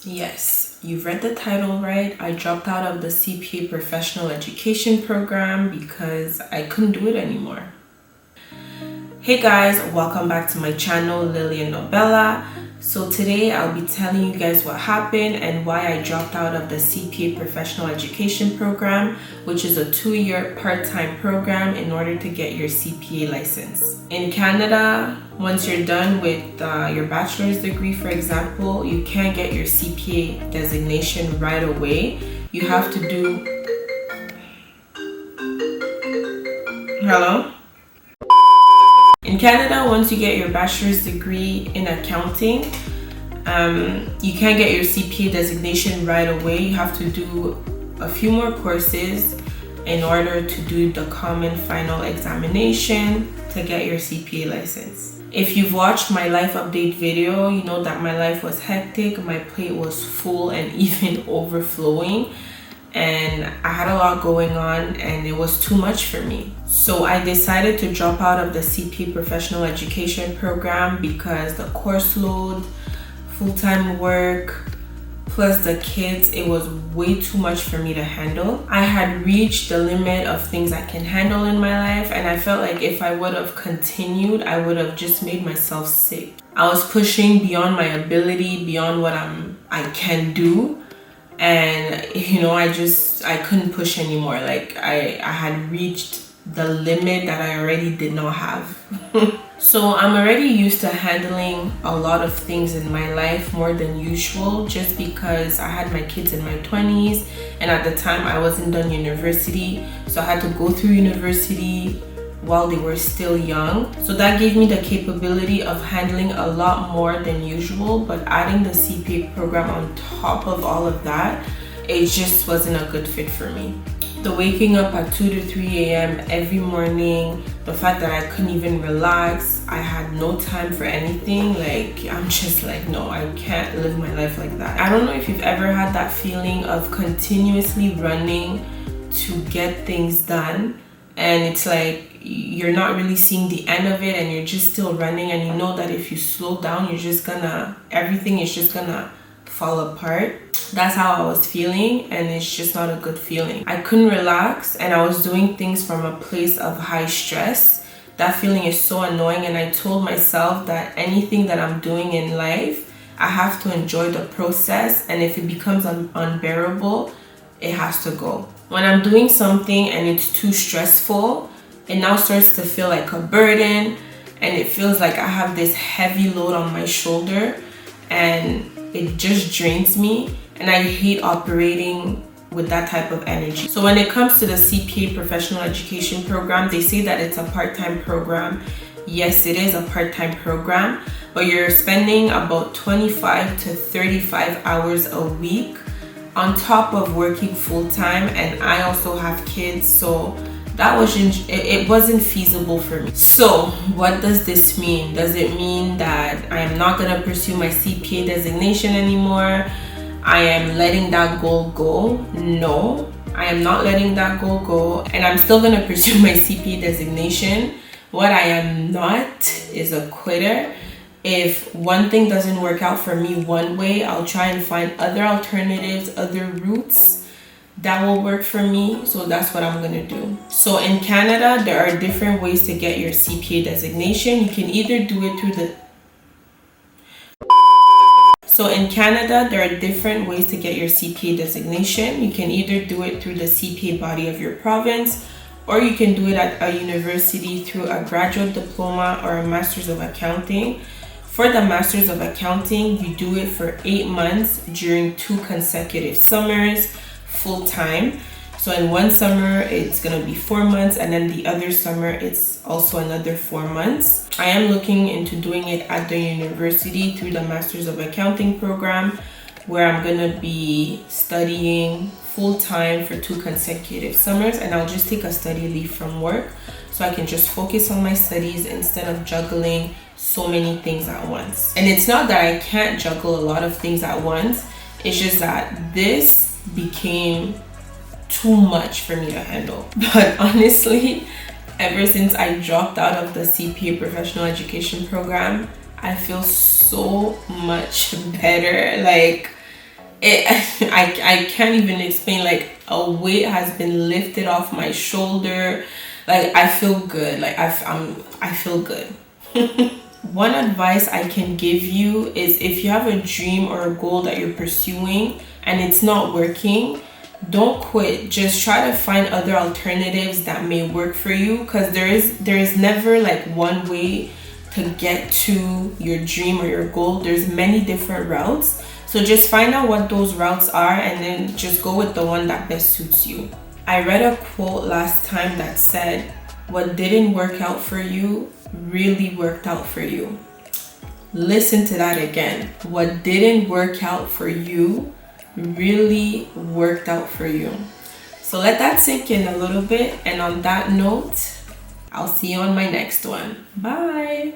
Yes, you've read the title right. I dropped out of the CPA Professional Education Program because I couldn't do it anymore. Hey guys, welcome back to my channel, Lily and Nobella. So today I'll be telling you guys what happened and why I dropped out of the CPA Professional Education Program, which is a 2-year part-time program in order to get your CPA license. In Canada, once you're done with your bachelor's degree, for example, you can't get your CPA designation right away. You have to do... Hello? In Canada, once you get your bachelor's degree in accounting, you can't get your CPA designation right away. You have to do a few more courses in order to do the common final examination to get your CPA license. If you've watched my life update video, you know that my life was hectic, my plate was full and even overflowing. And I had a lot going on and it was too much for me. So I decided to drop out of the CPA Professional Education Program because the course load, full-time work, plus the kids, it was way too much for me to handle. I had reached the limit of things I can handle in my life, and I felt like if I would have continued, I would have just made myself sick. I was pushing beyond my ability, beyond what I can do. And I couldn't push anymore. Like I had reached the limit that I already did not have. So I'm already used to handling a lot of things in my life more than usual, just because I had my kids in my 20s and at the time I wasn't done university, so I had to go through university while they were still young. So that gave me the capability of handling a lot more than usual, but adding the CPA program on top of all of that, it just wasn't a good fit for me. The waking up at 2 to 3 a.m. every morning, the fact that I couldn't even relax, I had no time for anything, I'm just like, no, I can't live my life like that. I don't know if you've ever had that feeling of continuously running to get things done, and it's like you're not really seeing the end of it and you're just still running, and you know that if you slow down, everything is just gonna fall apart. That's how I was feeling, and it's just not a good feeling. I couldn't relax and I was doing things from a place of high stress. That feeling is so annoying, and I told myself that anything that I'm doing in life, I have to enjoy the process, and if it becomes unbearable, it has to go. When I'm doing something and it's too stressful, it now starts to feel like a burden, and it feels like I have this heavy load on my shoulder, and it just drains me, and I hate operating with that type of energy. So when it comes to the CPA Professional Education Program, they say that it's a part-time program. Yes, it is a part-time program, but you're spending about 25 to 35 hours a week on top of working full-time, and I also have kids, so it wasn't feasible for me. So what does this mean? Does it mean that I am not going to pursue my CPA designation anymore? I am letting that goal go? No, I am not letting that goal go, and I'm still going to pursue my CPA designation. What I am not is a quitter. If one thing doesn't work out for me one way, I'll try and find other alternatives, other routes that will work for me. So that's what I'm gonna do. So in Canada, there are different ways to get your CPA designation. You can either do it through the... So in Canada, there are different ways to get your CPA designation. You can either do it through the CPA body of your province, or you can do it at a university through a graduate diploma or a master's of accounting. For the Masters of Accounting, you do it for 8 months during 2 consecutive summers, full time. So in one summer, it's gonna be 4 months, and then the other summer, it's also another 4 months. I am looking into doing it at the university through the Masters of Accounting program, where I'm gonna be studying full time for 2 consecutive summers, and I'll just take a study leave from work so I can just focus on my studies instead of juggling so many things at once. And it's not that I can't juggle a lot of things at once, it's just that this became too much for me to handle. But honestly, ever since I dropped out of the CPA Professional Education Program, I feel so much better. I can't even explain. Like, a weight has been lifted off my shoulder. Like, I feel good. Like, I feel good. One advice I can give you is, if you have a dream or a goal that you're pursuing and it's not working, don't quit. Just try to find other alternatives that may work for you, because there is never like one way to get to your dream or your goal. There's many different routes. So just find out what those routes are and then just go with the one that best suits you. I read a quote last time that said, "What didn't work out for you really worked out for you." Listen to that again. What didn't work out for you really worked out for you. So let that sink in a little bit. And on that note, I'll see you on my next one. Bye.